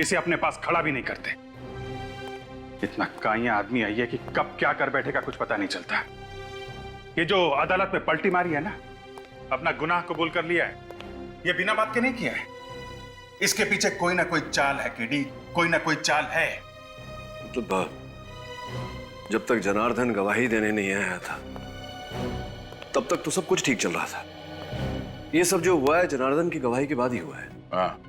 इसे अपने पास खड़ा भी नहीं करते। इतना काइया आदमी है कि कब क्या कर बैठेगा कुछ पता नहीं चलता। ये जो अदालत में पलटी मारी है ना, अपना गुनाह कबूल कर लिया है, ये बिना बात के नहीं किया है। इसके पीछे कोई ना कोई चाल है केडी, कोई ना कोई चाल है। तो जब तक जनार्दन गवाही देने नहीं आया था तब तक तो सब कुछ ठीक चल रहा था। ये सब जो हुआ है जनार्दन की गवाही के बाद ही हुआ है। हाँ,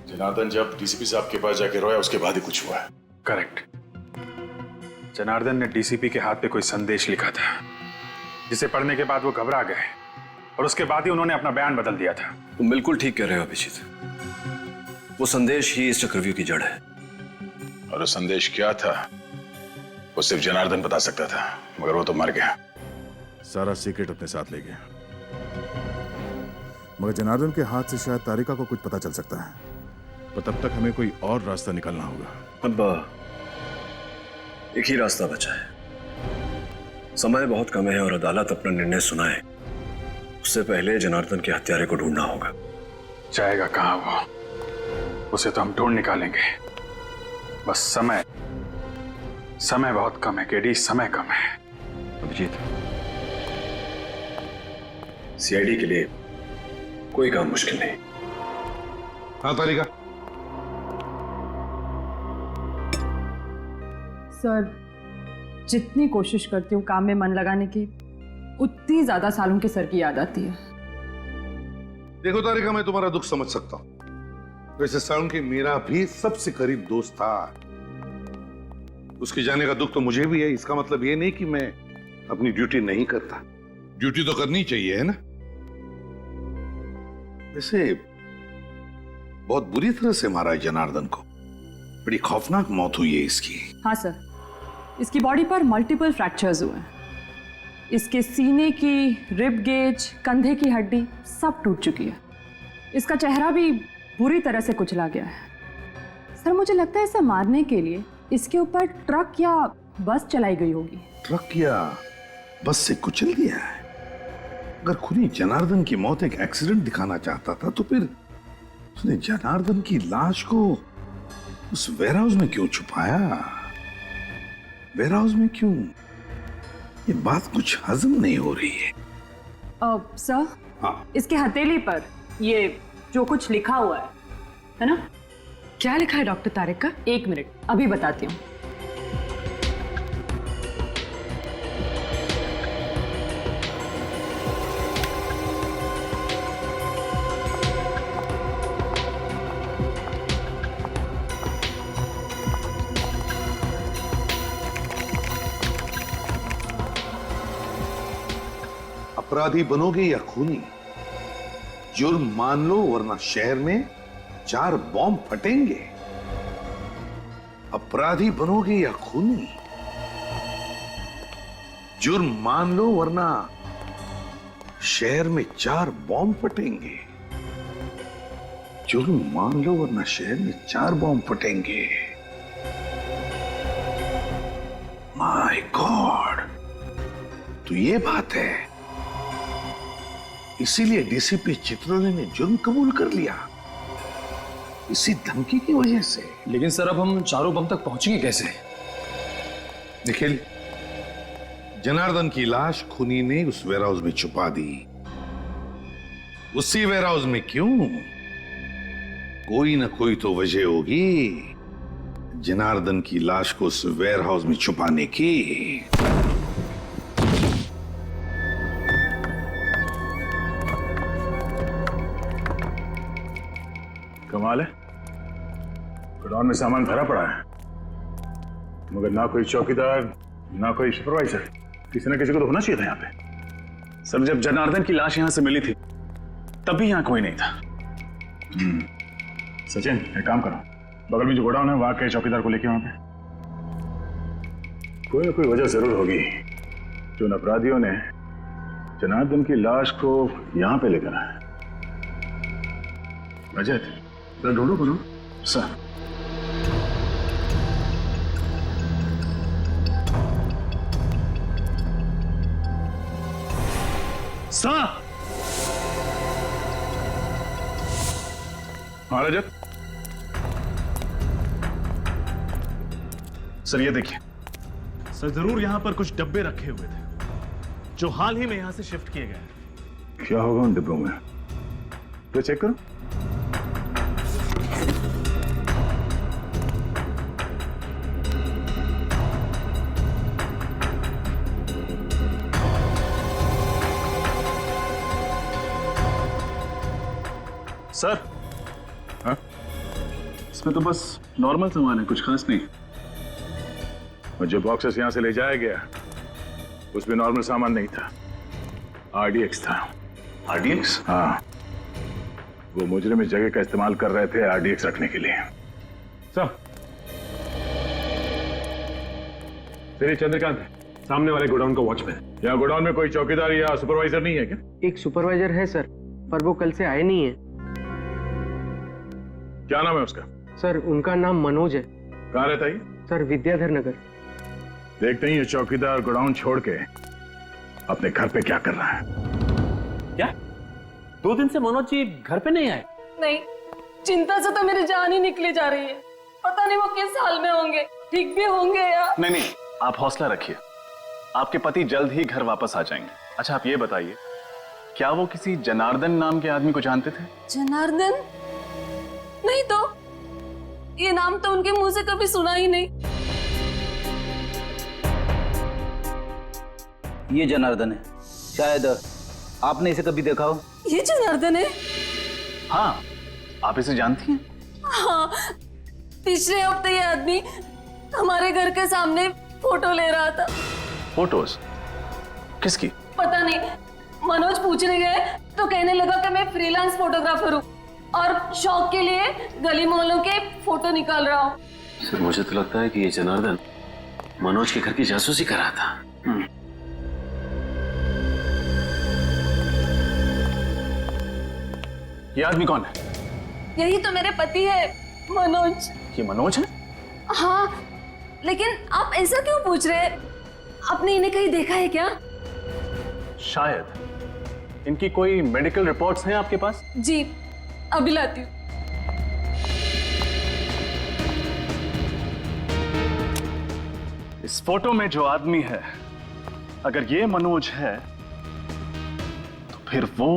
जनार्दन जब डीसीपी साहब के पास जाके रोया उसके बाद ही कुछ हुआ है। करेक्ट। जनार्दन ने डीसीपी के हाथ पे कोई संदेश लिखा था, जिसे पढ़ने के बाद वो घबरा गए और उसके बाद ही उन्होंने अपना बयान बदल दिया था। तुम बिल्कुल ठीक कह रहे हो अभिजीत, वो संदेश ही इस चक्रव्यूह की जड़ है। और वो संदेश क्या था वो सिर्फ जनार्दन बता सकता था, मगर वो तो मर गया। सारा सीक्रेट अपने साथ ले गया, मगर जनार्दन के हाथ से शायद तारिका को कुछ पता चल सकता है, पर तब तक हमें कोई और रास्ता निकालना होगा। अब एक ही रास्ता बचा है। समय बहुत कम है और अदालत अपना निर्णय सुनाए उससे पहले जनार्दन के हत्यारे को ढूंढना होगा। जाएगा कहां वो, उसे तो हम ढूंढ निकालेंगे। बस समय बहुत कम है केडी, समय कम है। अभिजीत, सीआईडी के लिए कोई काम मुश्किल नहीं। हाँ तारिका। सर, जितनी कोशिश करती हूँ काम में मन लगाने की, उतनी ज्यादा सालों के सर की याद आती है। देखो तारिका, मैं तुम्हारा दुख समझ सकता हूँ। वैसे सालुन के मेरा भी सबसे करीब दोस्त था। उसके जाने का दुख तो मुझे भी है। इसका मतलब ये नहीं कि मैं अपनी ड्यूटी नहीं करता। ड्यूटी तो करनी चाहिए, है ना। वैसे बहुत बुरी तरह से मारा है जनार्दन को। बड़ी खौफनाक मौत हुई है इसकी। हाँ सर, इसकी बॉडी पर मल्टीपल फ्रैक्चर्स हुए हैं। इसके सीने की रिब गेज, कंधे की हड्डी सब टूट चुकी है। इसका चेहरा भी बुरी तरह से कुचला गया है। सर, मुझे लगता है इसे मारने के लिए इसके ऊपर ट्रक या बस चलाई गई होगी। ट्रक या बस से कुचल दिया है। अगर खुनी जनार्दन की मौत एक एक्सीडेंट दिखाना चाहता था तो फिर उसने जनार्दन की लाश को उस वेयरहाउस में क्यों छुपाया? वेयरहाउस में क्यों? ये बात कुछ हजम नहीं हो रही है। सर, हाँ, इसके हथेली पर ये जो कुछ लिखा हुआ है ना? क्या लिखा है डॉक्टर तारिका? एक मिनट, अभी बताती हूँ। अपराधी बनोगे या खूनी, जुर्म मान लो वरना शहर में 4 बॉम्ब फटेंगे। अपराधी बनोगे या खूनी, जुर्म मान लो वरना शहर में 4 बॉम्ब फटेंगे। जुर्म मान लो वरना शहर में 4 बॉम्ब फटेंगे। माय गॉड, तो ये बात है। इसीलिए डीसीपी चित्रोले ने जुर्म कबूल कर लिया, इसी धमकी की वजह से। लेकिन सर, अब हम चारों बम तक पहुंचेंगे कैसे? निखिल, जनार्दन की लाश खूनी ने उस वेयरहाउस में छुपा दी। उसी वेयरहाउस में क्यों? कोई ना कोई तो वजह होगी जनार्दन की लाश को उस वेयरहाउस में छुपाने की। कमाल है, गोडाउन में सामान भरा पड़ा है, मगर ना कोई चौकीदार ना कोई सुपरवाइजर। किसी ना किसी को तो होना चाहिए था यहाँ पे। सर, जब जनार्दन की लाश यहाँ से मिली थी तब भी यहाँ कोई नहीं था। सचिन, एक काम करो, बगल में जो गोडाउन है वहां के चौकीदार को लेके वहां पे। कोई ना कोई वजह जरूर होगी जो उन अपराधियों ने जनार्दन की लाश को यहाँ पे लेकर आए। रजत, ढूंढो करो सर। हाँ रजत, सर ये देखिए सर, जरूर यहां पर कुछ डब्बे रखे हुए थे जो हाल ही में यहां से शिफ्ट किए गए। क्या होगा उन डिब्बों में? तो चेक करो। सर हाँ? इसमें तो बस नॉर्मल सामान है, कुछ खास नहीं। और जो बॉक्सेस यहां से ले जाया गया उसमें नॉर्मल सामान नहीं था, RDX था। RDX? हाँ, वो मुजरिम इस जगह का इस्तेमाल कर रहे थे RDX रखने के लिए। सब तेरी चंद्रकांत है, सामने वाले गोडाउन का वॉचमैन। यहाँ गोडाउन में कोई चौकीदार या सुपरवाइजर नहीं है क्या? एक सुपरवाइजर है सर, पर वो कल से आए नहीं है। क्या नाम है उसका? सर उनका नाम मनोज है। कहाँ रहता है? सर विद्याधर नगर। देखते ही ये चौकीदार गोडाउन छोड़ के अपने घर पे क्या कर रहा है। क्या 2 दिन से मनोज जी घर पे नहीं आए? नहीं, चिंता से तो मेरी जान ही निकली जा रही है। पता नहीं वो किस हाल में होंगे, ठीक भी होंगे या नहीं, आप हौसला रखिए, आपके पति जल्द ही घर वापस आ जाएंगे। अच्छा आप ये बताइए, क्या वो किसी जनार्दन नाम के आदमी को जानते थे? जनार्दन? नहीं तो, ये नाम तो उनके मुंह से कभी सुना ही नहीं। ये जनार्दन है, शायद आपने इसे कभी देखा हो। ये जनार्दन है? हाँ, आप इसे जानती हैं? हाँ, पिछले हफ्ते ये आदमी हमारे घर के सामने फोटो ले रहा था। फोटोज? किसकी? पता नहीं, मनोज पूछने गए तो कहने लगा कि मैं फ्रीलांस फोटोग्राफर हूँ और शौक के लिए गली मोहल्लों के फोटो निकाल रहा हूँ। सर मुझे तो लगता है कि ये जनार्दन मनोज के घर की जासूसी कर रहा था। ये आदमी कौन है? यही तो मेरे पति है, मनोज। ये मनोज है? हाँ, लेकिन आप ऐसा क्यों पूछ रहे हैं? आपने इन्हें कहीं देखा है क्या? शायद। इनकी कोई मेडिकल रिपोर्ट्स हैं आपके पास? जी, अभी लाती हूँ। इस फोटो में जो आदमी है, अगर ये मनोज है तो फिर वो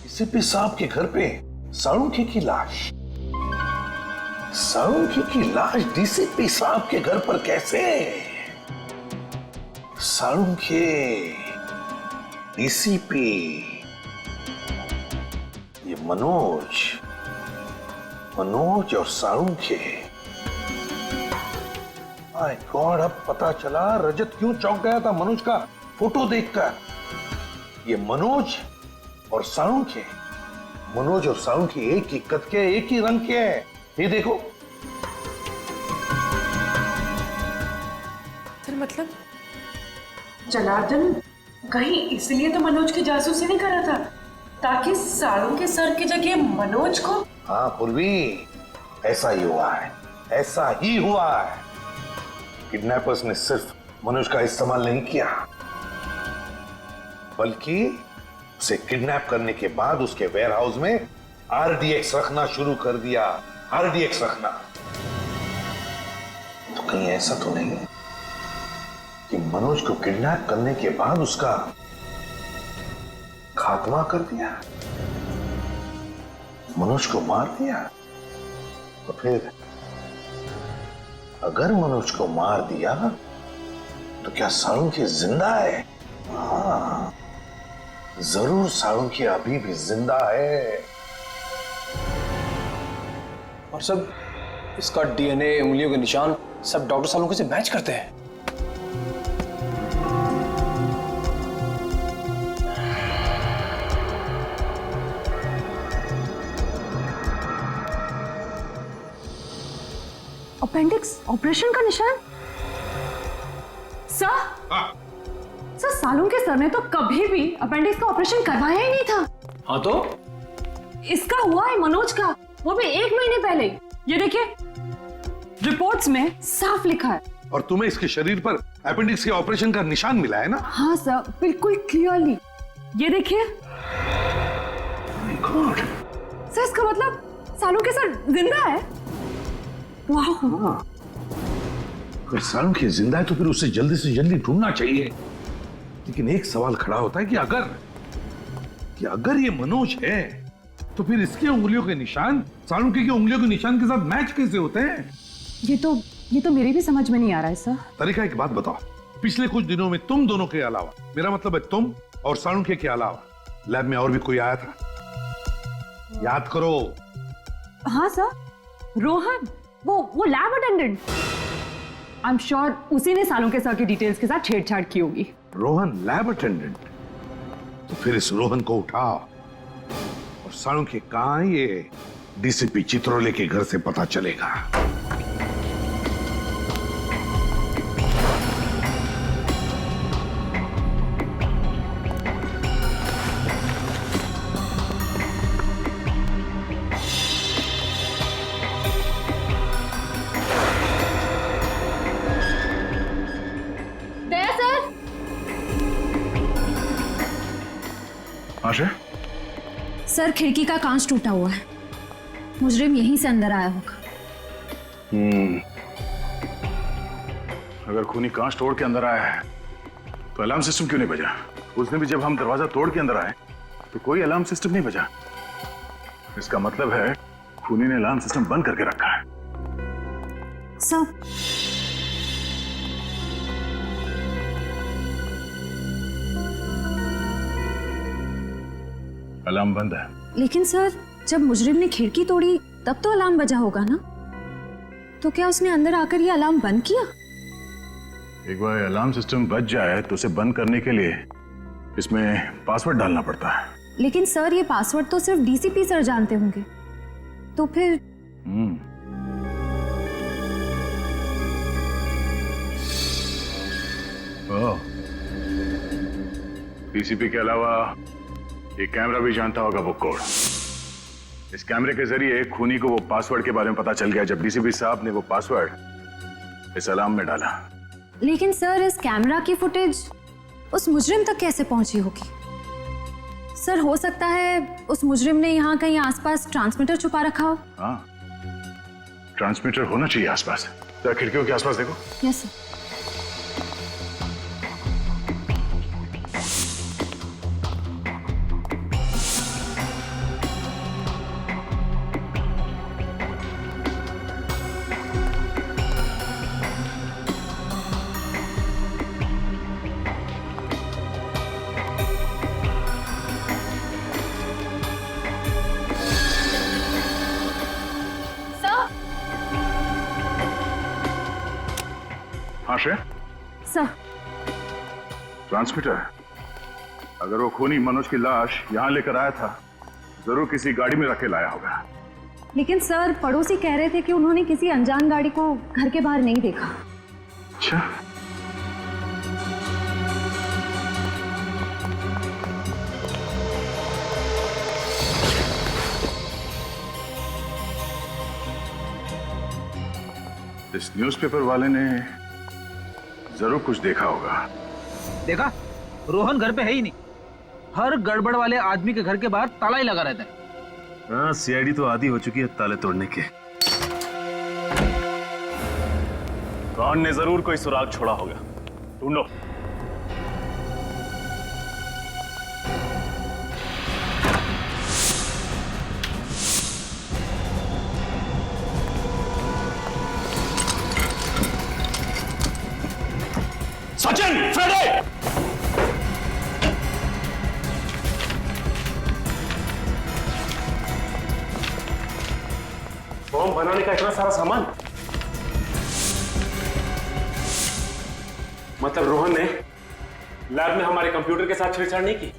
डीसीपी साहब के घर पे साळुंखे की लाश। साळुंखे की लाश डीसीपी साहब के घर पर कैसे? साळुंखे, डीसीपी, ये मनोज और साळुंखे। माय गॉड, अब पता चला रजत क्यों चौंक गया था मनोज का फोटो देखकर। ये मनोज और साळुंखे, मनोज और साळुंखे एक ही कद के, एक ही रंग के हैं। ये देखो। सर मतलब जनार्दन कहीं इसलिए तो मनोज की जासूसी नहीं कर रहा था ताकि साळुंखे सर की जगह मनोज को। हाँ पूर्वी, ऐसा ही हुआ है, ऐसा ही हुआ है। किडनैपर्स ने सिर्फ मनोज का इस्तेमाल नहीं किया, बल्कि उसे किडनैप करने के बाद उसके वेयरहाउस में RDX रखना शुरू कर दिया। RDX रखना। तो कहीं ऐसा तो नहीं कि मनोज को किडनैप करने के बाद उसका खात्मा कर दिया, मनोज को मार दिया? तो फिर अगर मनोज को मार दिया तो क्या साळुंखे जिंदा है? हाँ, जरूर साळुंखे अभी भी जिंदा है। और सब इसका DNA, उंगलियों के निशान सब डॉक्टर साळुंखे से मैच करते हैं। अपेंडिक्स ऑपरेशन का निशान? सर, सर साळुंखे सर ने तो कभी भी अपेंडिक्स का ऑपरेशन करवाया ही नहीं था। हाँ तो इसका हुआ है मनोज का, वो भी 1 महीने पहले। ये देखिए, रिपोर्ट्स में साफ लिखा है। और तुम्हें इसके शरीर पर अपेंडिक्स के ऑपरेशन का निशान मिला है ना? हाँ सर, बिल्कुल क्लियरली। ये देखिए। सर इसका मतलब साळुंखे सर जिंदा है? वाह। अगर सालुंखे जिंदा है तो फिर उसे जल्दी से जल्दी ढूंढना चाहिए। लेकिन एक सवाल खड़ा होता है कि अगर ये मनोज है तो फिर इसके उंगलियों के निशान सालुंखे की उंगलियों के निशान के साथ मैच कैसे होते हैं? ये तो मेरी भी समझ में नहीं आ रहा है सर। तरीका एक बात बताओ, पिछले कुछ दिनों में तुम दोनों के अलावा, मेरा मतलब है तुम और सालुंखे के अलावा, लैब में और भी कोई आया था? याद करो। हाँ सर, रोहन, वो lab attendant. I am sure उसी ने सालुंखे सर की डिटेल्स के साथ छेड़छाड़ की होगी। Rohan lab attendant? तो फिर इस रोहन को उठाओ और सालुंखे कहां है ये डीसीपी चित्रोले के घर से पता चलेगा। आशा? सर खिड़की का कांच टूटा हुआ है, मुजरिम यहीं से अंदर आया होगा। अगर खूनी कांच तोड़ के अंदर आया है तो अलार्म सिस्टम क्यों नहीं बजा? उस दिन भी जब हम दरवाजा तोड़ के अंदर आए तो कोई अलार्म सिस्टम नहीं बजा। इसका मतलब है खूनी ने अलार्म सिस्टम बंद करके रखा है। सर अलार्म बंद है। लेकिन सर जब मुजरिम ने खिड़की तोड़ी तब तो अलार्म बजा होगा ना, तो क्या उसने अंदर आकर ये अलार्म बंद किया? एक बार अलार्म सिस्टम बज जाए तो उसे बंद करने के लिए इसमें पासवर्ड डालना पड़ता है। लेकिन सर ये पासवर्ड तो सिर्फ डीसीपी सर जानते होंगे, तो फिर डीसीपी के अलावा ये कैमरा भी जानता होगा वो कोड। इस कैमरे के जरिए खूनी को वो पासवर्ड के बारे में पता चल गया जब डीसीपी साहब ने वो पासवर्ड इस अलार्म में डाला। लेकिन सर इस कैमरा की फुटेज उस मुजरिम तक कैसे पहुंची होगी? सर हो सकता है उस मुजरिम ने यहाँ कहीं आसपास ट्रांसमीटर छुपा रखा हो। हाँ, ट्रांसमीटर होना चाहिए आसपास। तो खिड़कियों के आसपास देखो। Yes sir. सर ट्रांसमीटर, अगर वो खूनी मनोज की लाश यहाँ लेकर आया था जरूर किसी गाड़ी में रखे लाया होगा। लेकिन सर पड़ोसी कह रहे थे कि उन्होंने किसी अनजान गाड़ी को घर के बाहर नहीं देखा। अच्छा, इस न्यूज़पेपर वाले ने जरूर कुछ देखा होगा। देखा, रोहन घर पे है ही नहीं। हर गड़बड़ वाले आदमी के घर के बाहर ताला ही लगा रहता है। हाँ, सीआईडी तो आदी हो चुकी है ताले तोड़ने के। कौन ने जरूर कोई सुराग छोड़ा होगा, ढूंढो। सचिन, फ्रेडे! बॉम्ब बनाने का इतना सारा सामान, मतलब रोहन ने लैब में हमारे कंप्यूटर के साथ छेड़छाड़ नहीं की,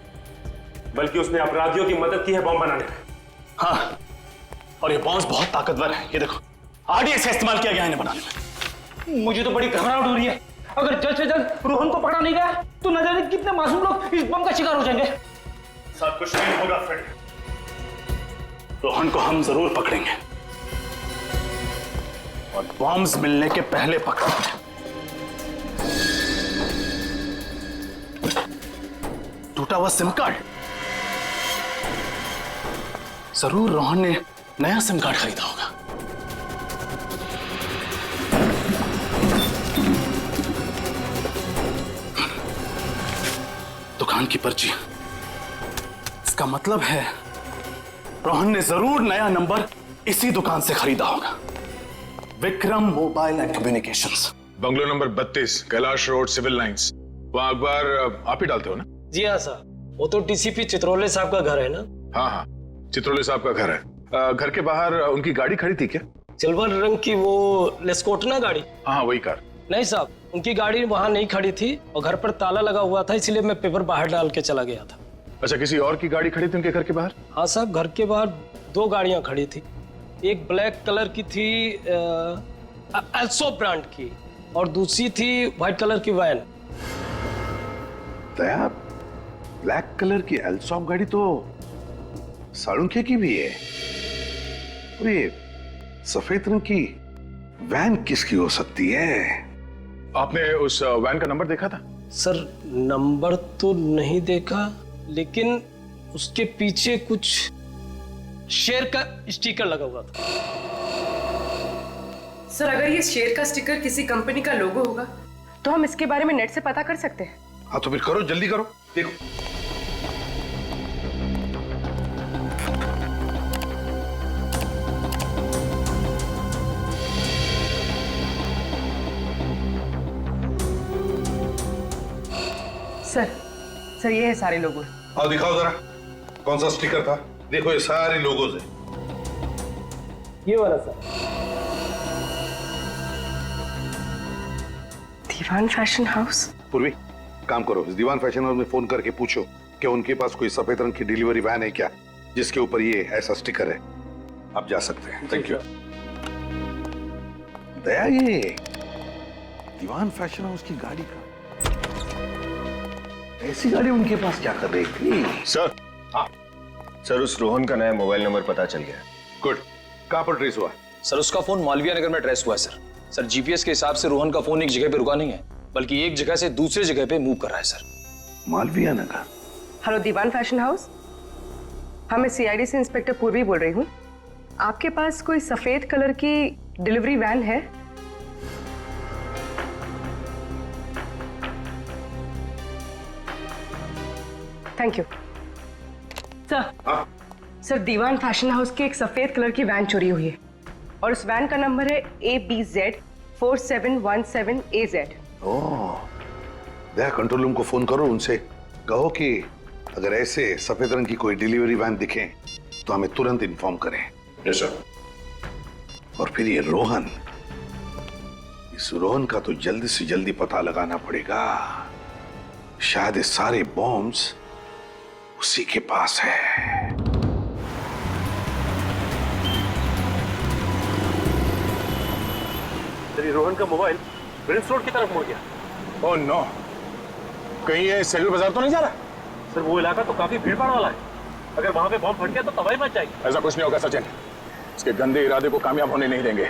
बल्कि उसने अपराधियों की मदद की है बॉम्ब बनाने में। हाँ, और ये बॉम्ब बहुत ताकतवर है। ये देखो, आरडीएक्स का इस्तेमाल किया गया है इन्हें बनाने में। मुझे तो बड़ी घबराहट हो रही है। अगर जल्द से जल्द रोहन को पकड़ा नहीं गया तो न जाने कितने मासूम लोग इस बम का शिकार हो जाएंगे। सब कुछ नहीं होगा फ्रेड, रोहन को हम जरूर पकड़ेंगे और बॉम्ब्स मिलने के पहले पकड़ेंगे। टूटा हुआ सिम कार्ड, जरूर रोहन ने नया सिम कार्ड खरीदा होगा। की पर्ची। इसका मतलब है रोहन ने जरूर नया नंबर इसी दुकान से खरीदा होगा। Vikram mobile and communications, bungalow number 32, Kailash Road, Civil Lines. वहाँ अखबार आप ही डालते हो ना? जी हाँ सर, वो तो टीसीपी चित्रोले साहब का घर है ना? हाँ हाँ, चित्रोले साहब का घर है। घर के बाहर उनकी गाड़ी खड़ी थी क्या? सिल्वर रंग की वो लेस्कोटना गाड़ी? हाँ वही कार। नहीं साहब, उनकी गाड़ी वहाँ नहीं खड़ी थी और घर पर ताला लगा हुआ था, इसलिए मैं पेपर बाहर डाल के चला गया था। अच्छा, किसी और की गाड़ी खड़ी थी उनके घर के बाहर? हाँ साहब, घर के बाहर 2 गाड़ियाँ खड़ी थी। एक ब्लैक कलर की थी एल्सो ब्रांड की, और दूसरी थी व्हाइट कलर की वैन। दया, ब्लैक कलर की एल्सॉप गाड़ी तो साळुंखे की भी है, और ये सफेद रंग की वैन किसकी हो सकती है? आपने उस वैन का नंबर देखा था? सर नंबर तो नहीं देखा, लेकिन उसके पीछे कुछ शेर का स्टिकर लगा हुआ था। सर अगर ये शेर का स्टिकर किसी कंपनी का लोगो होगा तो हम इसके बारे में नेट से पता कर सकते हैं। हाँ तो फिर करो, जल्दी करो, देखो। सर ये है सारे लोगो। आओ दिखाओ जरा, कौन सा स्टिकर था? देखो ये सारे लोगोज है। ये वाला सर। Diwan fashion house. पूर्वी, काम करो, इस दीवान फैशन हाउस में फोन करके पूछो कि उनके पास कोई सफेद रंग की डिलीवरी वैन है क्या जिसके ऊपर ये ऐसा स्टिकर है। आप जा सकते हैं। Thank you. दया, ये दीवान फैशन हाउस की गाड़ी का, ऐसी गाड़ी उनके पास क्या कर रही थी? सर, हाँ सर, उस रोहन का नया मोबाइल नंबर पता चल गया। गुड। कहां पर ट्रेस हुआ? सर उसका फोन मालवीय नगर में ट्रेस हुआ है सर। सर जीपीएस के हिसाब से रोहन का फोन एक जगह पे रुका नहीं है, बल्कि एक जगह से दूसरे जगह पे मूव कर रहा है सर। मालवीय नगर। हेलो दीवान फैशन हाउस, हाँ मैं सीआईडी से इंस्पेक्टर पूर्वी बोल रही हूँ। आपके पास कोई सफेद कलर की डिलीवरी वैन है? Thank you sir. Diwan fashion House की एक सफेद कलर की वैन चोरी हुई है और उस वैन का नंबर है ABZ 4717AZ। ओह, दया कंट्रोल रूम को फोन करो, उनसे कहो कि अगर ऐसे सफेद रंग की कोई डिलीवरी वैन दिखे तो हमें तुरंत इन्फॉर्म करें। Yes sir. और फिर ये रोहन, इस रोहन का तो जल्दी से जल्दी पता लगाना पड़ेगा। शायद ये सारे बॉम्ब्स उसी के पास है। रोहन का मोबाइल प्रिंस रोड की तरफ मुड़ गया। ओह नो, कहीं ये सेंट्रल बाजार तो नहीं जा रहा? सर वो इलाका तो काफी भीड़ भाड़ वाला है, अगर वहां पे बॉम्ब फट गया तो तबाही मच जाएगी। ऐसा कुछ नहीं होगा सचिन, इसके गंदे इरादे को कामयाब होने नहीं देंगे।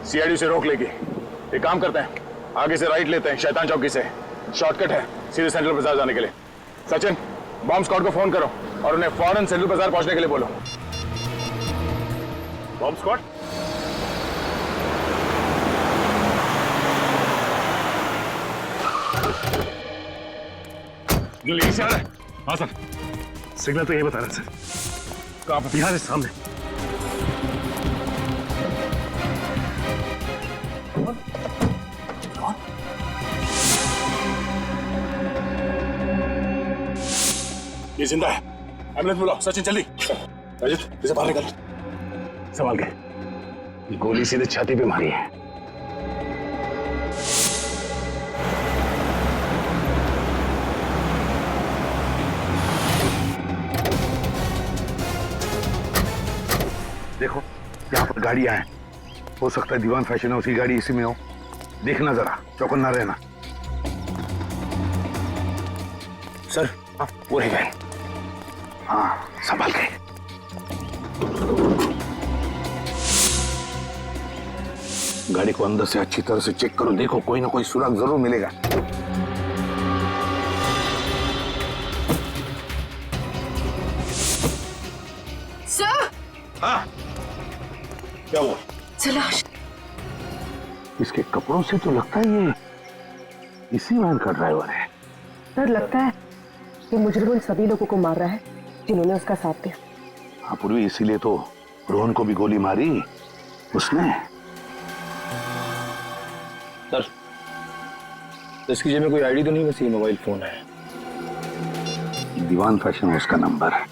सीआईडी से रोक लेगी। एक काम करते हैं, आगे से राइट लेते हैं, शैतान चौकी से शॉर्टकट है सीधे सेंट्रल बाजार जाने के लिए। सचिन, बॉम्ब स्क्वाड को फोन करो और उन्हें फौरन सेंट्रल बाजार पहुंचने के लिए बोलो। Bomb squad? यहीं से आ रहा है? हाँ सर, सिग्नल तो यही बता रहा है सर। कहाँ पर? यहाँ से सामने। ये जिंदा है, एम्बुलेंस बुलाओ। सचिन जल्दी। रजत, इसे बाहर निकाल। संभाल के, गोली सीधे छाती पे मारी है। देखो यहाँ पर गाड़ियां हैं, हो सकता है दीवान फैशन हाउस की गाड़ी इसी में हो। देखना जरा, चौकन्ना रहना। सर, वो रही वैन। हाँ, संभाल के। गाड़ी को अंदर से अच्छी तरह से चेक करो, देखो कोई ना कोई सुराग जरूर मिलेगा। सर। हाँ, क्या हुआ? लाश। इसके कपड़ों से तो लगता है ये इसी वैन का ड्राइवर है। सर लगता है ये मुजरिम उन सभी लोगों को मार रहा है जिन्होंने उसका साथ दिया। हाँ पूर्वी, इसीलिए तो रोहन को भी गोली मारी उसने। सर, इसकी जेब में कोई आईडी तो नहीं, बस ये मोबाइल फोन है। दीवान फैशन उसका नंबर है,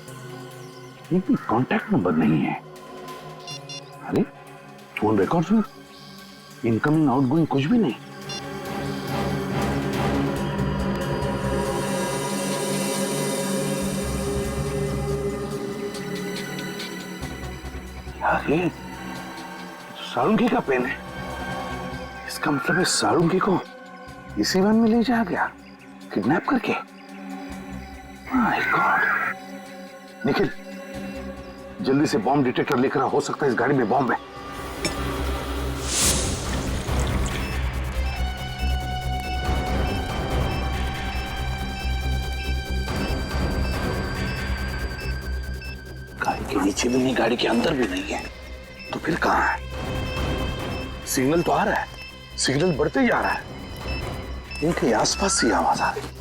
लेकिन कांटेक्ट नंबर नहीं है। अरे फोन रिकॉर्ड्स में इनकमिंग आउटगोइंग कुछ भी नहीं। यार ये सारुंगी का पेन है। इसका मतलब है सारुंगी को इसी वन में ले जाया गया किडनैप करके। My God. निखिल, जल्दी से बॉम्ब डिटेक्टर लेकर आ, हो सकता है इस गाड़ी में बॉम्ब है। गाड़ी के नीचे भी नहीं, गाड़ी के अंदर भी नहीं है, तो फिर कहां है? सिग्नल तो आ रहा है, सिग्नल बढ़ते ही आ रहा है। इनके आसपास से आवाज आ रही।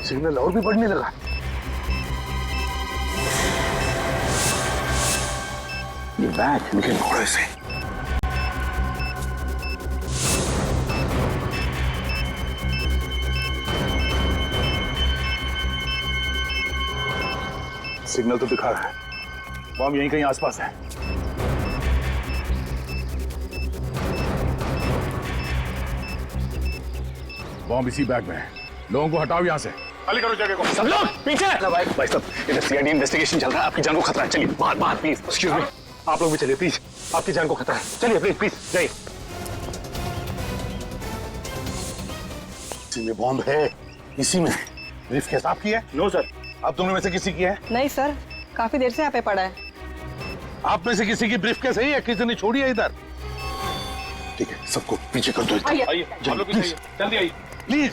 सिग्नल और भी बढ़ने लगा। ये बैग इनके घोड़े से। सिग्नल तो दिखा रहा है, बॉम्ब यहीं कहीं आसपास है। बॉम्ब इसी बैग में है। लोगों को हटाओ यहाँ से, खाली करो जगह को। सब लोग पीछे। भाई साहब, इधर सीआईडी इन्वेस्टिगेशन चल रहा है, आपकी जान को खतरा है। चलिए बाहर बाहर प्लीज। एक्सक्यूज मी, आप लोग भी चलिए प्लीज, आपकी जान को खतरा है। चलिए प्लीज प्लीज जाइए। इसी में बॉम्ब है, इसी में। ब्रीफकेस आपकी है? No sir. आप दोनों में से किसी की है? नहीं सर, काफी देर से यहाँ पे पड़ा है। आप में से किसी की ब्रीफकेस है या किसी ने छोड़ी है इधर? ठीक है, सबको पीछे कर दो। आइए, जल्दी आइए, प्लीज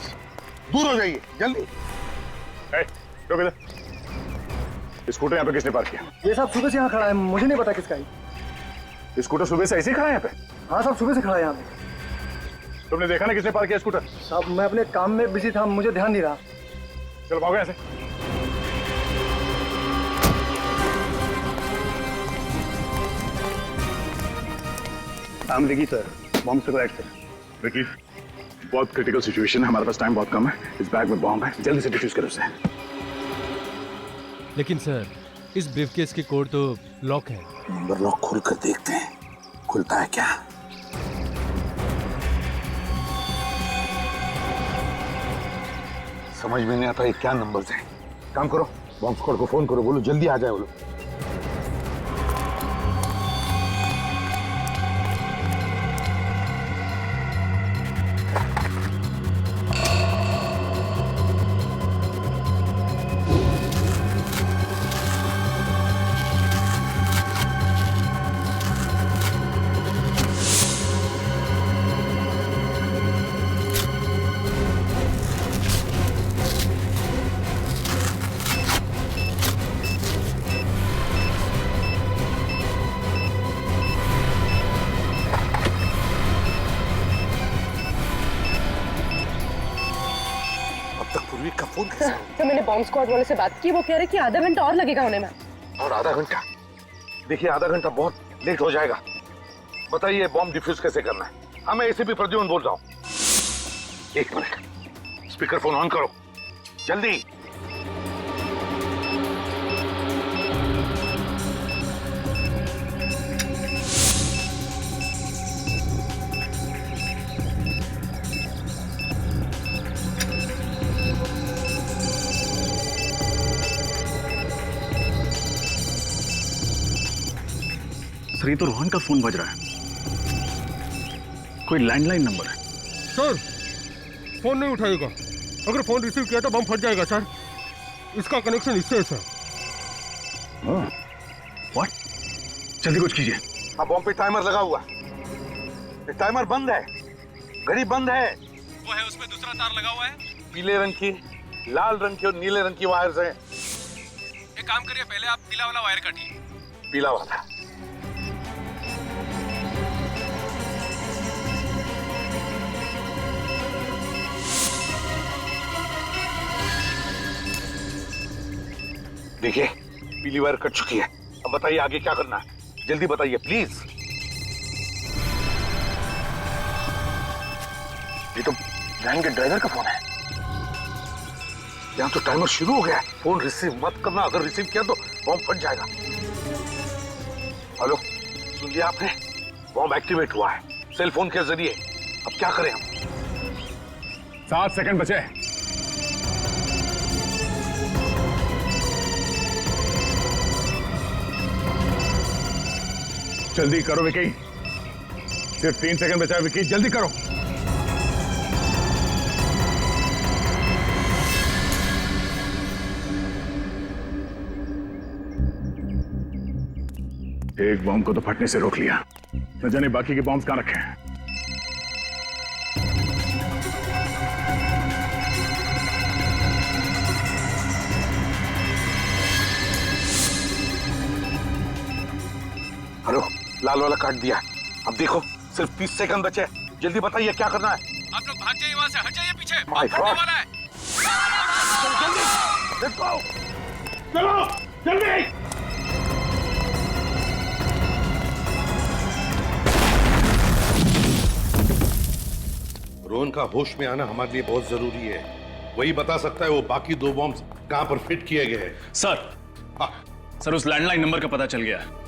दूर हो जाइए जल्दी। रुक इधर। स्कूटर यहाँ पे किसने पार्क किया? ये सब सुबह से यहाँ खड़ा है, मुझे नहीं पता किसका है। स्कूटर सुबह से ऐसे ही खड़ा है यहाँ पे? हाँ साहब, सुबह से खड़ा है यहाँ पे। तुमने देखा ना किसने पार्क किया स्कूटर? साहब मैं अपने काम में बिजी था, मुझे ध्यान नहीं रहा। चलो भागो यहाँ से। विकी सर, बॉम्ब से करेक्ट सर। विकी, बहुत क्रिटिकल सिचुएशन है, हमारे पास टाइम बहुत कम है। इस बैग में बॉम्ब है, जल्दी से डिफ्यूज करो उसे। लेकिन सर, इस ब्रीफकेस के कोड तो लॉक है। नंबर लॉक खोल कर देखते हैं, खुलता है क्या? समझ में नहीं आता ये क्या नंबर्स हैं। काम करो, बॉम्ब स्क्वाड को फोन करो, बोलो जल्दी आ जाए वो लोग। तो मैंने बॉम्ब स्क्वाड वाले से बात की, वो कह रहे कि आधा घंटा और लगेगा होने में। और आधा घंटा? देखिए आधा घंटा बहुत लेट हो जाएगा। बताइए बॉम्ब डिफ्यूज कैसे करना है? हाँ, मैं एसीपी प्रद्युम्न बोल रहा हूँ। एक मिनट, स्पीकर फोन ऑन करो जल्दी। सर, ये तो रोहन का फोन बज रहा है, कोई लैंडलाइन नंबर है। सर, फोन नहीं उठाएगा। अगर फोन रिसीव किया तो बम फट जाएगा सर। इसका कनेक्शन इससे है सर। व्हाट? जल्दी कुछ कीजिए। अब बॉम्ब पे टाइमर लगा हुआ, टाइमर बंद है, घड़ी बंद है। वो है, उसमें दूसरा तार लगा हुआ है। पीले रंग की, लाल रंग की और नीले रंग की वायर्स हैं। एक काम करिए, पहले आप पीला वाला वायर काटिए। पीला वाला। देखिए, पीली वायर कट चुकी है। अब बताइए आगे क्या करना है, जल्दी बताइए प्लीज। ये तो वैन के ड्राइवर का फोन है। यहाँ तो टाइमर शुरू हो गया है। फोन रिसीव मत करना, अगर रिसीव किया तो बॉम्ब फट जाएगा। हेलो, सुन लिया आपने? बॉम्ब एक्टिवेट हुआ है सेल फोन के जरिए। अब क्या करें हम? 7 सेकंड बचे। जल्दी करो विकी, सिर्फ 3 सेकंड बचा है विकी, जल्दी करो। एक बॉम्ब को तो फटने से रोक लिया, न जाने बाकी के बॉम्ब्स कहां रखे हैं। हेलो, लाल वाला काट दिया। अब देखो सिर्फ 30 सेकंड बचे, जल्दी बताइए क्या करना है। आप लोग भाग जाइए वहां से, हट जाइए पीछे। My God. वाला है। Let's go. चलो जल्दी। रोहन का होश में आना हमारे लिए बहुत जरूरी है। वही बता सकता है वो बाकी 2 बॉम्ब्स कहां पर फिट किए गए हैं। सर उस लैंडलाइन नंबर का पता चल गया है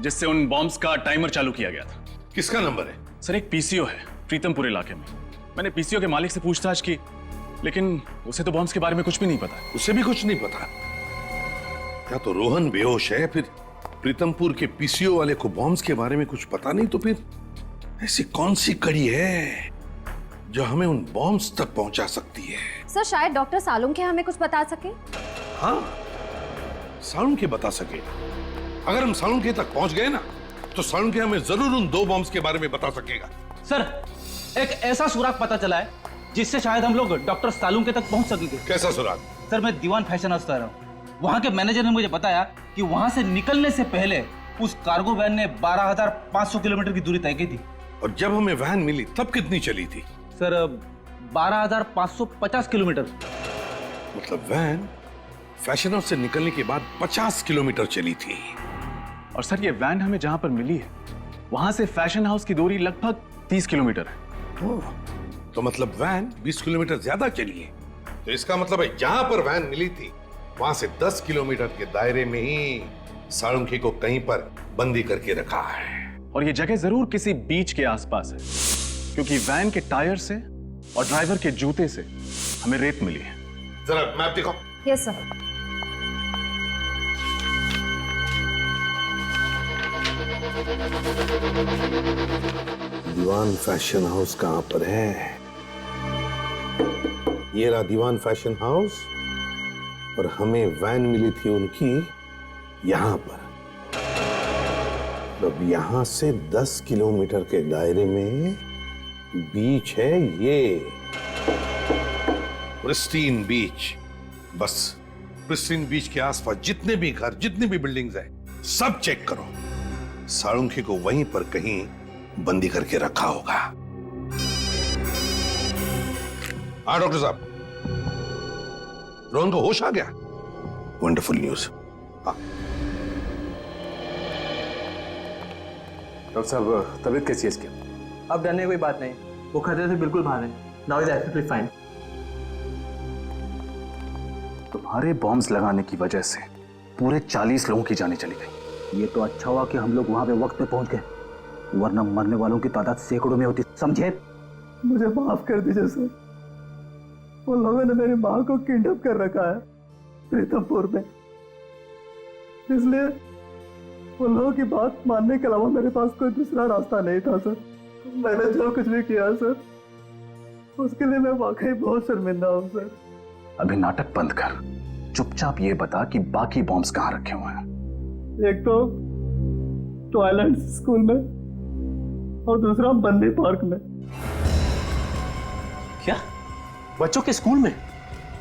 जिससे उन बॉम्ब्स का टाइमर चालू किया गया था। किसका नंबर है? सर एक पीसीओ है प्रीतमपुर इलाके में। मैंने पीसीओ के मालिक से पूछताछ की, लेकिन उसे तो बॉम्ब्स के बारे में कुछ भी नहीं पता। उसे भी कुछ नहीं पता? या तो रोहन बेहोश है, फिर प्रीतमपुर के पीसीओ वाले को बॉम्ब्स के बारे में कुछ पता नहीं, तो फिर ऐसी कौन सी कड़ी है जो हमें उन बॉम्ब्स तक पहुंचा सकती है? सर शायद डॉक्टर सालुंखे हमें कुछ बता सके। हाँ, सालुंखे बता सके। अगर हम सालुंखे तक पहुंच गए ना, तो सालुंखे हमें जरूर उन 2 बॉम्ब्स के बारे में बता सकेगा। सर एक ऐसा सुराग पता चला है जिससे शायद हम लोग डॉक्टर सालुंखे तक पहुंच सकेंगे। कैसा सुराग? सर मैं दीवान फैशन हाउस रहा हूँ। वहाँ के मैनेजर ने मुझे बताया कि वहाँ से निकलने से पहले उस कार्गो वैन ने 12,500 किलोमीटर की दूरी तय की थी। और जब हमें वैन मिली तब कितनी चली थी? Sir 12,550 kilometre. मतलब वैन फैशन हाउस से निकलने के बाद 50 किलोमीटर चली थी। और सर ये वैन हमें जहां पर मिली है वहां से फैशन हाउस की दूरी लगभग 30 किलोमीटर है। तो मतलब वैन 20 किलोमीटर ज्यादा चली है। तो इसका मतलब है जहां पर वैन मिली थी वहां से 10 किलोमीटर के दायरे में ही सालुंखे को कहीं पर बंदी करके रखा है। और ये जगह जरूर किसी बीच के आसपास है, क्योंकि वैन के टायर से और ड्राइवर के जूते से हमें रेत मिली है। जरा मैप दिखाओ। Yes sir. Diwan fashion house कहां पर है? ये रहा दीवान फैशन हाउस, और हमें वैन मिली थी उनकी यहां पर। अब यहां से 10 किलोमीटर के दायरे में बीच है ये प्रिस्टीन बीच। बस प्रिस्टीन बीच के आसपास जितने भी घर, जितनी भी बिल्डिंग्स हैं, सब चेक करो। सालुंखे को वहीं पर कहीं बंदी करके रखा होगा। हाँ डॉक्टर साहब, रोहन को होश आ गया? Wonderful news. हाँ डॉक्टर साहब, तबीयत कैसी है इसकी? अब डरने की कोई बात नहीं, वो खतरे से बिल्कुल बाहर है। Now is absolutely fine. तुम्हारे बॉम्ब्स लगाने की वजह से पूरे 40 लोगों की जानें चली गई। ये तो अच्छा हुआ कि हम लोग वहाँ पे वक्त पे पहुँच गए, वरना मरने वालों की तादाद सैकड़ों में होती, समझे? मुझे माफ कर दीजिए सर, उन लोगों ने मेरी माँ को किडनैप कर रखा है प्रीतमपुर में, इसलिए उन लोगों की बात मानने के अलावा मेरे पास कोई दूसरा रास्ता नहीं था सर। मैंने जो कुछ भी किया सर, उसके लिए मैं वाकई बहुत शर्मिंदा हूँ सर। अभी नाटक बंद कर, चुपचाप ये बता कि बाकी बॉम्ब्स कहाँ रखे हुए हैं। एक तो टॉयलेट स्कूल में और दूसरा बंदी पार्क में। क्या? बच्चों के स्कूल में?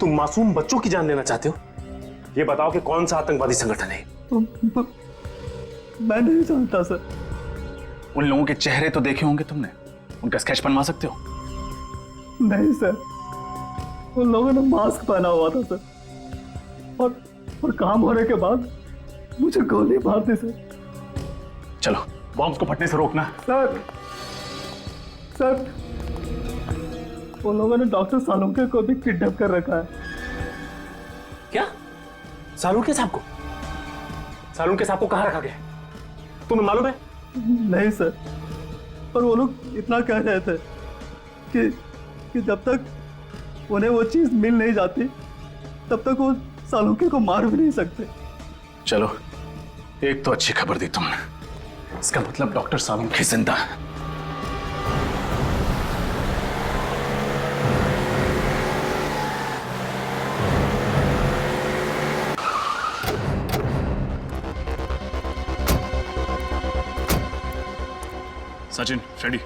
तुम मासूम बच्चों की जान लेना चाहते हो? ये बताओ कि कौन सा आतंकवादी संगठन है? मैं नहीं जानता सर। उन लोगों के चेहरे तो देखे होंगे तुमने, उनका स्केच बनवा सकते हो? नहीं सर, उन लोगों ने मास्क पहना हुआ था सर, और और काम होने के बाद मुझे गोली मार दी सर। चलो बॉम्ब्स को फटने से रोकना। सर उन लोगों ने डॉक्टर सालुंके को भी किडनैप कर रखा है। क्या? सालुंके साहब को? सालुंके साहब को कहाँ रखा गया? तुम्हें मालूम है? नहीं सर, पर वो लोग इतना कह रहे थे कि जब तक उन्हें वो चीज मिल नहीं जाती तब तक वो सालुंके को मार भी नहीं सकते। चलो एक तो अच्छी खबर दी तुमने, इसका मतलब डॉक्टर सालुंके जिंदा है। सचिन, फ्रेडी,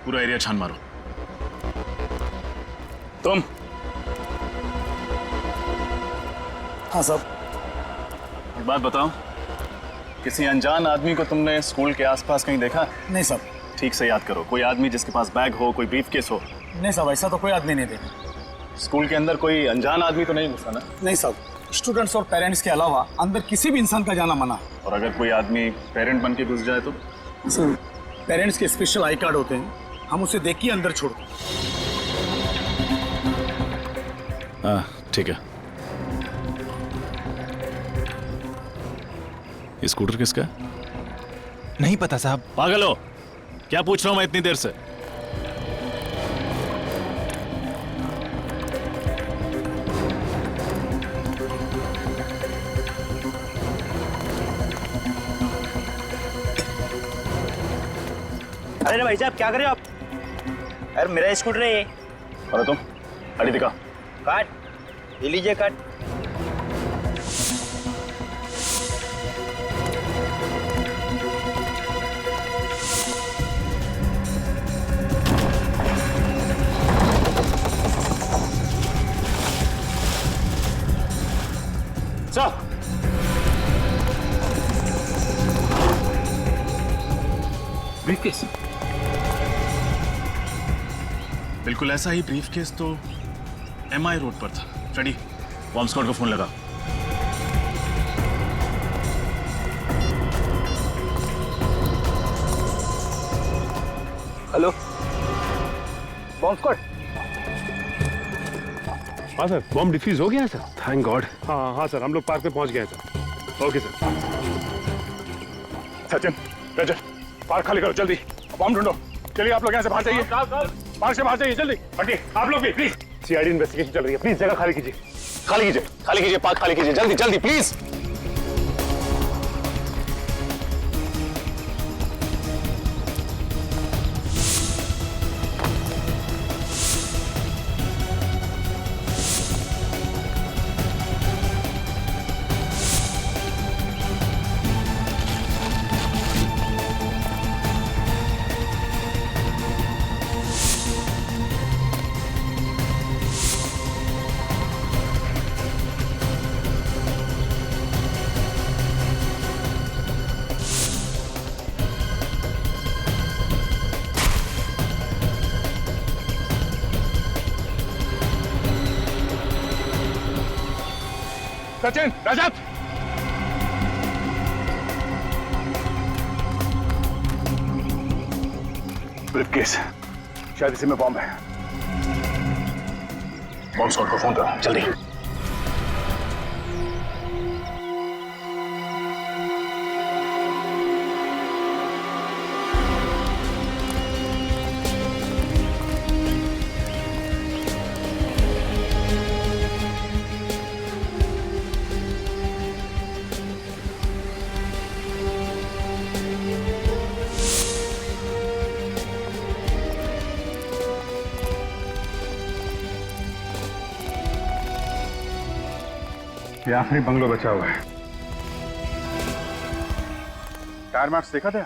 पूरा एरिया छान मारो। तुम? हाँ साहब। एक बात बताओ, किसी अनजान आदमी को तुमने स्कूल के आसपास कहीं देखा? नहीं साहब। ठीक से याद करो, कोई आदमी जिसके पास बैग हो, कोई ब्रीफकेस हो। नहीं साहब, ऐसा तो कोई आदमी नहीं देखा। स्कूल के अंदर कोई अनजान आदमी तो नहीं घुसा ना? नहीं साहब, स्टूडेंट्स और पेरेंट्स के अलावा अंदर किसी भी इंसान का जाना मना। और अगर कोई आदमी पेरेंट बन के घुस जाए तो? सर, पेरेंट्स के स्पेशल आई कार्ड होते हैं, हम उसे देख के अंदर छोड़ते हैं। हाँ ठीक है। ये स्कूटर किसका है? नहीं पता साहब। पागल हो क्या? पूछ रहा हूं मैं इतनी देर से। अरे भाई साहब क्या कर रहे हो आप? अरे मेरा स्कूटर है ये। अरे तुम गाड़ी दिखा। काट, ये लीजिए काट। Sir briefcase. बिल्कुल ऐसा ही ब्रीफकेस तो MI रोड पर था। फ्रेडी, बॉम्ब स्क्वाड को फोन लगा। Hello, bomb squad. हाँ सर, बॉम्ब डिफ्यूज हो गया है सर। Thank God. हाँ सर, हम लोग पार्क पे पहुंच गए हैं sir. Okay sir. Sachin, Rajat, park खाली करो जल्दी, बॉम्ब ढूंढो। चलिए आप लोग यहाँ से बाहर जाइए, पार्क से बाहर जाइए जल्दी। बंटी आप लोग भी प्लीज। CID इन्वेस्टिगेशन चल रही है, प्लीज जगह खाली कीजिए। खाली कीजिए, खाली कीजिए, पार्क खाली कीजिए जल्दी जल्दी प्लीज। सचिन, रजत, ब्रीफकेस, शायद इसी में बॉम्ब है। बॉम्ब स्क्वाड को फोन करो जल्दी। ये आखिरी बंगलो बचा हुआ है। टायर मार्क्स देखा था?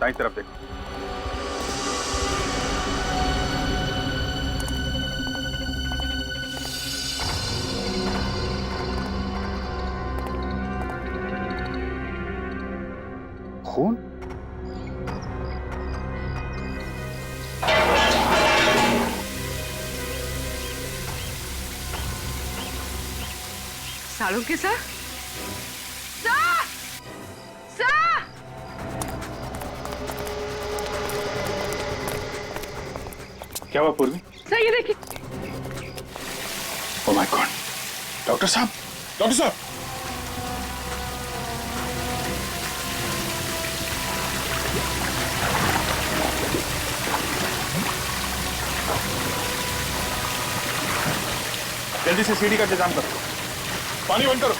दाईं तरफ देखो। खून? सालों के सर? सर! सर! क्या हुआ पूर्वी? सर ये देखिए। Oh my God! डॉक्टर साहब! डॉक्टर साहब! जल्दी से सीढ़ी का इंतजाम करो। पानी बंद करो।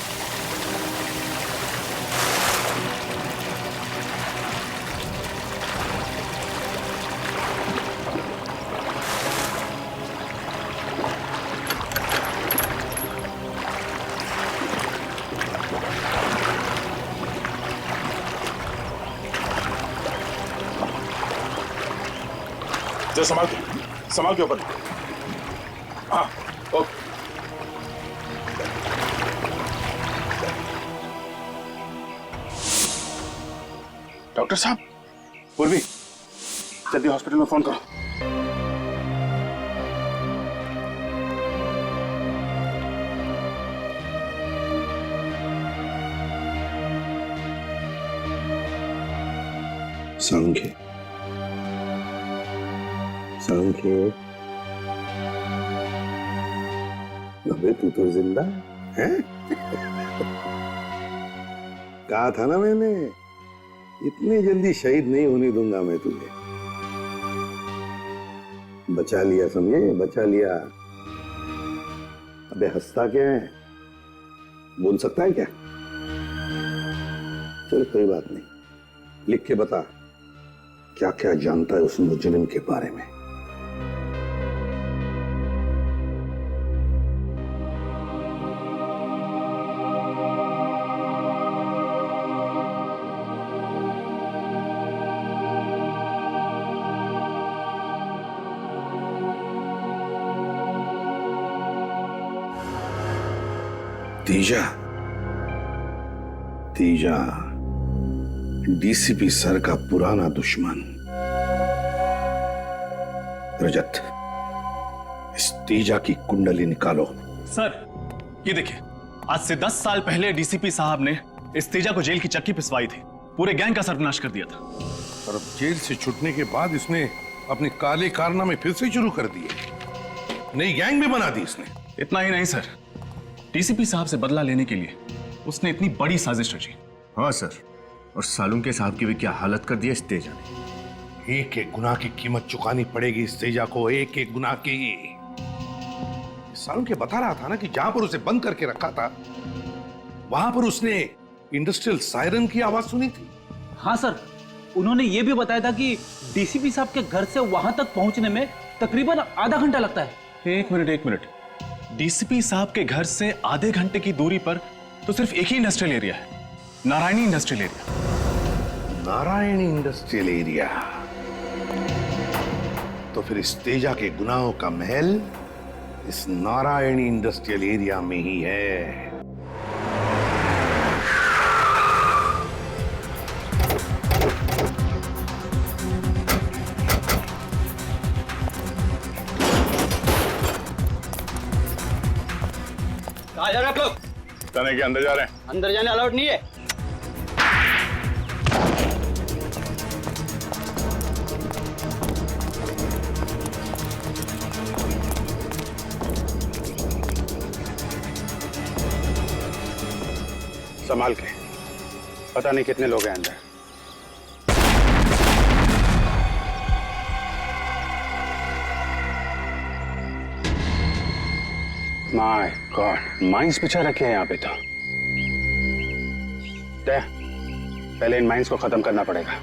जरा संभाल के ऊपर। हाँ, ओके। डॉक्टर साहब, पूर्वी, जल्दी हॉस्पिटल में फोन करो। सांख्य, अबे तू तो जिंदा है? कहा था ना मैंने, इतनी जल्दी शहीद नहीं होने दूंगा मैं तुझे। बचा लिया, समझे? बचा लिया। अबे हंसता क्या है? बोल सकता है क्या? चल कोई बात नहीं, लिख के बता क्या क्या जानता है उस मुजरिम के बारे में। तीजा डीसीपी सर का पुराना दुश्मन। रजत, इस तीजा की कुंडली निकालो। सर, ये देखिए, आज से 10 साल पहले डीसीपी साहब ने इस तेजा को जेल की चक्की पिसवाई थी। पूरे गैंग का सर्वनाश कर दिया था। और अब जेल से छूटने के बाद इसने अपने काले कारनामे फिर से शुरू कर दिए। नई गैंग भी बना दी इसने। इतना ही नहीं सर, डीसीपी साहब से बदला लेने के लिए उसने इतनी बड़ी साजिश रची। हाँ सर, और सालुंके साहब की भी क्या हालत कर दिया इस तेजा ने। एक एक गुनाह की कीमत चुकानी पड़ेगी इस तेजा को, एक एक गुनाह की। सालुंके बता रहा था ना कि जहां पर उसे बंद करके रखा था वहां पर उसने इंडस्ट्रियल सायरन की आवाज सुनी थी। हाँ सर, उन्होंने ये भी बताया था कि डीसीपी साहब के घर से वहां तक पहुंचने में तकरीबन आधा घंटा लगता है। एक मिनट, डीसीपी साहब के घर से आधे घंटे की दूरी पर तो सिर्फ एक ही इंडस्ट्रियल एरिया है, Narayani industrial area. Narayani industrial area? तो फिर इस तेजा के गुनाहों का महल इस नारायणी इंडस्ट्रियल एरिया में ही है। कहाँ जा रहे हैं आप लोग? थाने के अंदर जा रहे हैं। अंदर जाने अलाउड नहीं है। संभाल के, पता नहीं कितने लोग हैं अंदर। माय गॉड, माइंस बिछा रखे हैं यहाँ पे। तो पहले इन माइंस को खत्म करना पड़ेगा।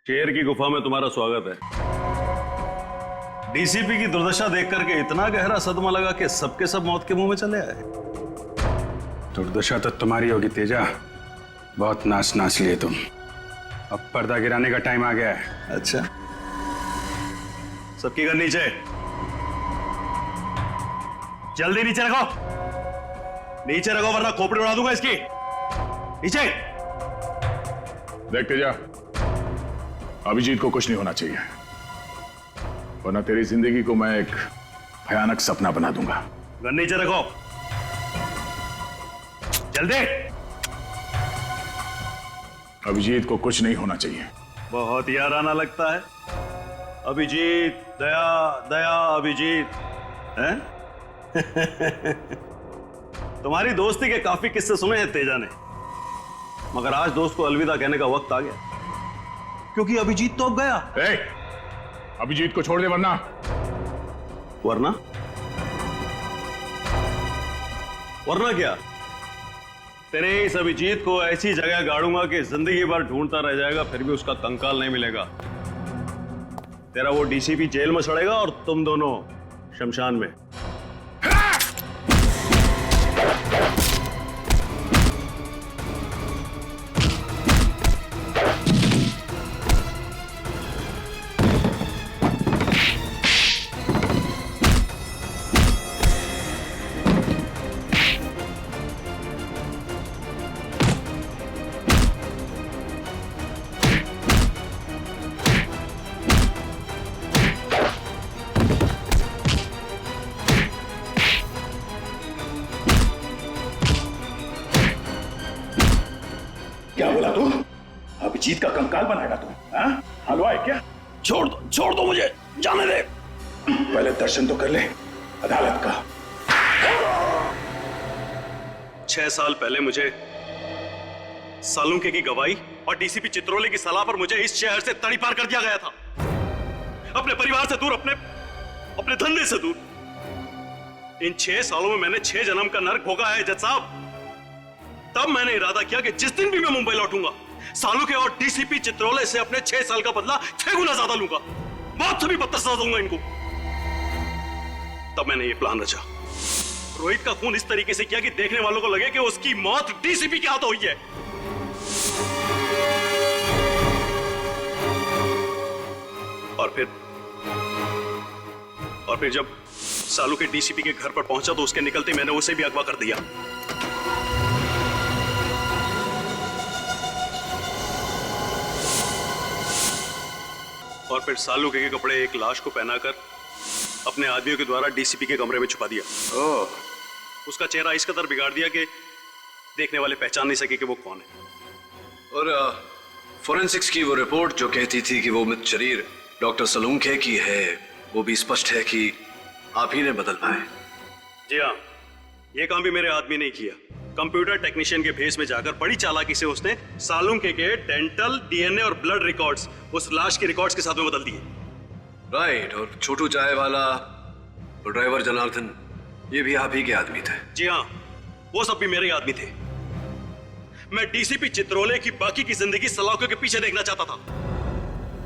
शेर की गुफा में तुम्हारा स्वागत है। डीसीपी की दुर्दशा देख करके इतना गहरा सदमा लगा कि सबके सब मौत के मुंह में चले आए। दुर्दशा तो तुम्हारी होगी तेजा, बहुत नाच नाच लिए तुम। अब पर्दा गिराने का टाइम आ गया है। अच्छा, सबकी गन नीचे, जल्दी नीचे रखो, नीचे रखो वरना खोपड़ी उड़ा दूंगा इसकी। नीचे देखते जा, अभिजीत को कुछ नहीं होना चाहिए, वरना तेरी जिंदगी को मैं एक भयानक सपना बना दूंगा। गन नीचे रखो, जल्दी। अभिजीत को कुछ नहीं होना चाहिए। बहुत याराना लगता है। अभिजीत, दया दया अभिजीत, हैं? तुम्हारी दोस्ती के काफी किस्से सुने हैं तेजा ने, मगर आज दोस्त को अलविदा कहने का वक्त आ गया, क्योंकि अभिजीत तो अब गया। अभिजीत को छोड़ दे, वरना वरना क्या? तेरे इस अभिजीत को ऐसी जगह गाड़ूंगा कि जिंदगी भर ढूंढता रह जाएगा, फिर भी उसका कंकाल नहीं मिलेगा। तेरा वो डीसीपी जेल में सड़ेगा और तुम दोनों शमशान में। क्या बोला तू? अभिजीत का कंकाल बनाएगा तू? हलवा है क्या? छोड़ दो मुझे, जाने दे। पहले दर्शन तो कर ले अदालत का। 6 साल पहले मुझे सालुंके की गवाही और डीसीपी चित्रोले की सलाह पर मुझे इस शहर से तड़ी पार कर दिया गया था, अपने परिवार से दूर, अपने धंधे से दूर। इन 6 सालों में मैंने 6 जन्म का नर्क भोगा है जज साहब। तब मैंने इरादा किया कि जिस दिन भी मैं मुंबई लौटूंगा, सालुंके और डीसीपी चित्रोले से अपने 6 साल का बदला 6 गुना ज्यादा लूंगा, मौत से भी बदतर सजा दूंगा इनको। तब मैंने ये प्लान रचा, रोहित का खून इस तरीके से किया कि देखने वालों को लगे कि उसकी मौत डीसीपी के हाथों हुई है। और फिर जब सालू के डीसीपी के घर पर पहुंचा तो उसके निकलते मैंने उसे भी अगवा कर दिया। और फिर सालू के कपड़े एक लाश को पहनाकर अपने आदमियों के द्वारा डीसीपी के कमरे में छुपा दिया। उसका चेहरा इस कदर बिगाड़ दिया कि देखने वाले पहचान नहीं सके कि वो कौन है। और फोरेंसिक्स की वो रिपोर्ट जो कहती थी कि वो मृत शरीर डॉक्टर सालुंके की है, वो भी स्पष्ट है कि आप ही ने बदल पाए। जी हाँ, ये काम भी मेरे आदमी ने किया। कंप्यूटर टेक्नीशियन के भेस में जाकर बड़ी चालाकी से उसने सालुंके के डेंटल, डीएनए और ब्लड रिकॉर्ड्स उस लाश के रिकॉर्ड्स के साथ में बदल दिए। राइट। और छोटू चाय वाला और ड्राइवर जनार्दन, ये भी आप ही के आदमी थे? जी हाँ, वो सब भी मेरे आदमी थे। मैं डीसीपी चित्रोले की बाकी की जिंदगी सलाखों के पीछे देखना चाहता था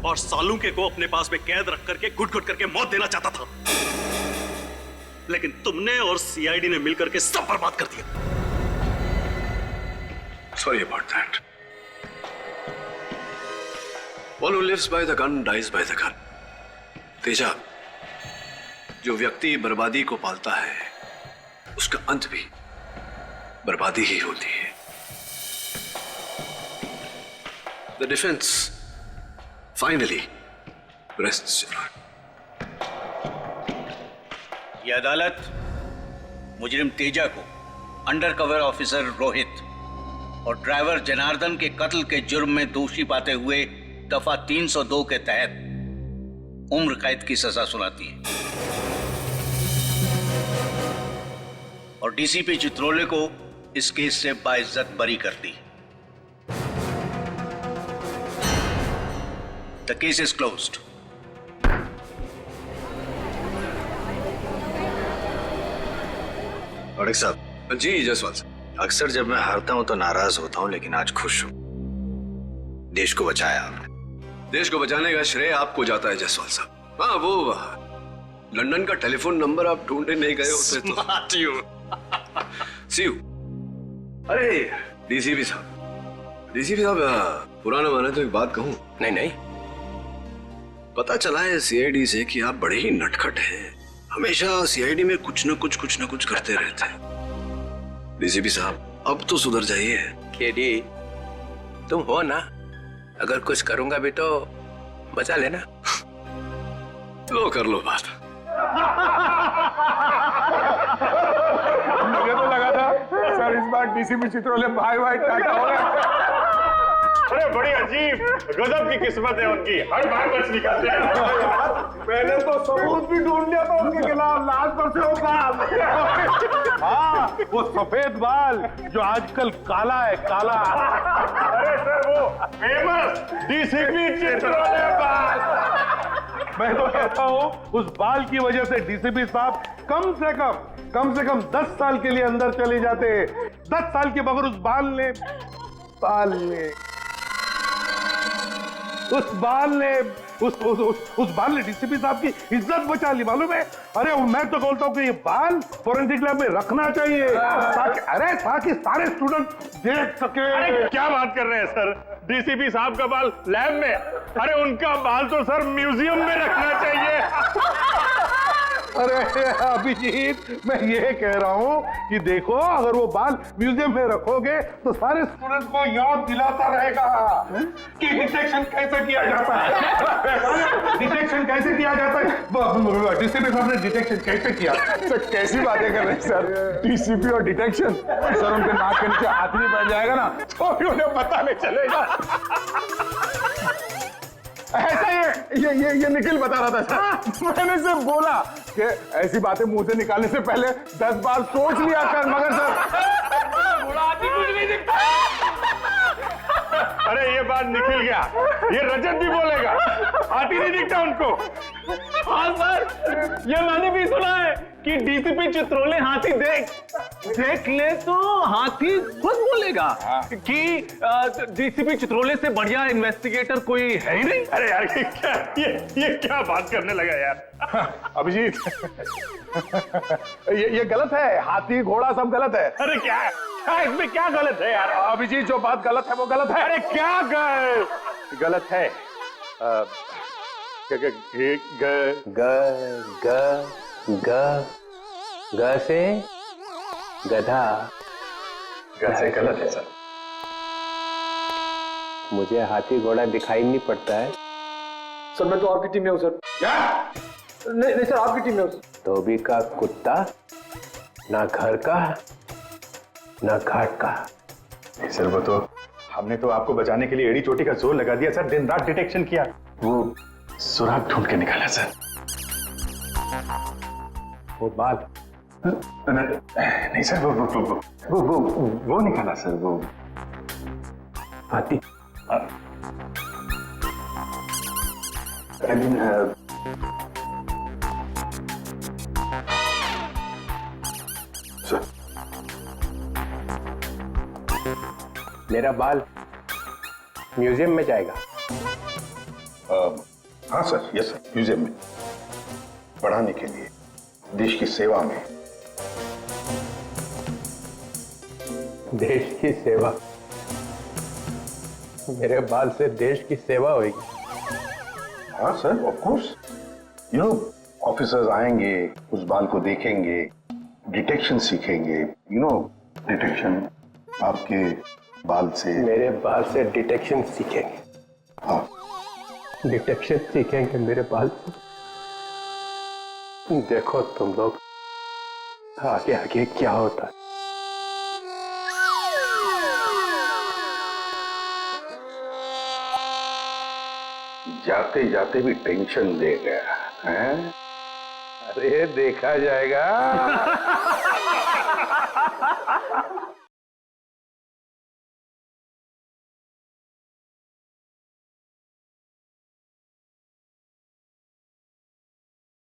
और सालुंके को अपने पास में कैद रख करके घुट घुट करके मौत देना चाहता था, लेकिन तुमने और सीआईडी ने मिलकर के सब बर्बाद कर दिया। Sorry about that. One who lives by the gun dies by the gun. Teja, जो व्यक्ति बर्बादी को पालता है उसका अंत भी बर्बादी ही होती है। The defense finally rests your hand. ये अदालत मुजरिम तेजा को अंडर कवर ऑफिसर रोहित और ड्राइवर जनार्दन के कत्ल के जुर्म में दोषी पाते हुए दफा 302 के तहत उम्र कैद की सजा सुनाती है और डीसीपी चित्रोले को इस केस से बाइज्जत बरी करती है। The case is closed. और एक साहब। जी जसवाल साहब। अक्सर जब मैं हारता हूं तो नाराज होता हूं, लेकिन आज खुश हूं। देश को बचाया आपने। देश को बचाने का श्रेय आपको जाता है जायसवाल साहब। हाँ, वो लंदन का टेलीफोन नंबर आप ढूंढने नहीं गए होते तो। सी यू। अरे डीसीपी साहब, पुराना माने तो एक बात कहूं? नहीं नहीं, पता चला है सीआईडी से कि आप बड़े ही नटखट हैं, हमेशा सीआईडी में कुछ न कुछ करते रहते हैं। डीसीपी साहब, अब तो सुधर जाइए। केडी, तुम हो ना, अगर कुछ करूंगा भी तो बचा लेना। लो कर लो बात। मुझे तो लगा था सर इस बार डीसीपी चित्रोले भाई टाटा हो गया। अरे बड़ी अजीब गजब की किस्मत है उनकी, हर बार बच निकलते हैं। मैंने तो सबूत भी ढूंढ लिया था उनके खिलाफ, लाश पर से वो बाल। हाँ, वो सफेद बाल जो आजकल काला है, काला। अरे सर वो फेमस डीसीपी चित्रोले बाल। मैं तो कहता हूँ उस बाल की वजह से डीसीपी साहब कम से कम 10 साल के लिए अंदर चले जाते। 10 साल के बगैर उस बाल ने डीसीपी साहब की इज्जत बचा ली, मालूम है? अरे मैं तो बोलता हूँ कि ये बाल फोरेंसिक लैब में रखना चाहिए ताकि सारे स्टूडेंट देख सके। अरे क्या बात कर रहे हैं सर, डीसीपी साहब का बाल लैब में? अरे उनका बाल तो सर म्यूजियम में रखना चाहिए। अरे अभिजीत, मैं ये कह रहा हूँ कि देखो, अगर वो बाल म्यूजियम में रखोगे तो सारे स्टूडेंट्स को याद दिलाता रहेगा कि डिटेक्शन कैसे किया जाता है। डिटेक्शन कैसे किया जाता है? डीसीपी साहब ने डिटेक्शन कैसे किया? सर कैसी बातें कर रहे हैं सर, डीसीपी और डिटेक्शन? सर उनके नाक के नीचे हाथ नहीं पड़ जाएगा ना तो भी उन्हें पता नहीं चलेगा। ऐसा ये निखिल बता रहा था सर। मैंने सिर्फ बोला कि ऐसी बातें मुंह से निकालने से पहले 10 बार सोच लिया कर, मगर सर कुछ नहीं दिखता। अरे ये बात निकल गया, ये रजत भी बोलेगा, हाथी नहीं दिखता उनको। हाँ सर, ये मैंने भी सुना है कि डीसीपी चित्रोले हाथी देख ले तो हाथी खुद बोलेगा कि डीसीपी चित्रोले से बढ़िया इन्वेस्टिगेटर कोई है ही नहीं। अरे यार ये क्या बात करने लगा यार अभिजीत। ये गलत है, हाथी घोड़ा सब गलत है। अरे क्या इसमें क्या गलत है यार अभिजीत? जो बात गलत है वो गलत है। अरे क्या गलत है? ग से गधा। से गलत है सर। मुझे हाथी घोड़ा दिखाई नहीं पड़ता है सर। मैं तो आपकी टीम में हूँ सर। क्या? नहीं सर, आपकी टीम में हूँ। धोबी का कुत्ता, ना घर का ना घाट का। नहीं सर, वो तो हमने तो आपको बचाने के लिए एड़ी चोटी का जोर लगा दिया सर, दिन रात डिटेक्शन किया, वो सुराग ढूंढ के निकाला सर। वो बाल? नहीं सर, वो निकाला सर, वो हाथी। सर मेरा बाल म्यूजियम में जाएगा? हाँ सर, यस सर, म्यूजियम में पढ़ाने के लिए, देश की सेवा में। देश की सेवा? मेरे बाल से देश की सेवा होगी? हाँ sir, of course. You know, officers आएंगे, उस बाल को देखेंगे, डिटेक्शन सीखेंगे। यू नो, डिटेक्शन आपके बाल से। मेरे बाल से डिटेक्शन सीखेंगे? हाँ, डिटेक्शन सीखेंगे मेरे बाल से। देखो तुम लोग आगे आगे क्या होता है। जाते जाते भी टेंशन दे गया है। अरे देखा जाएगा।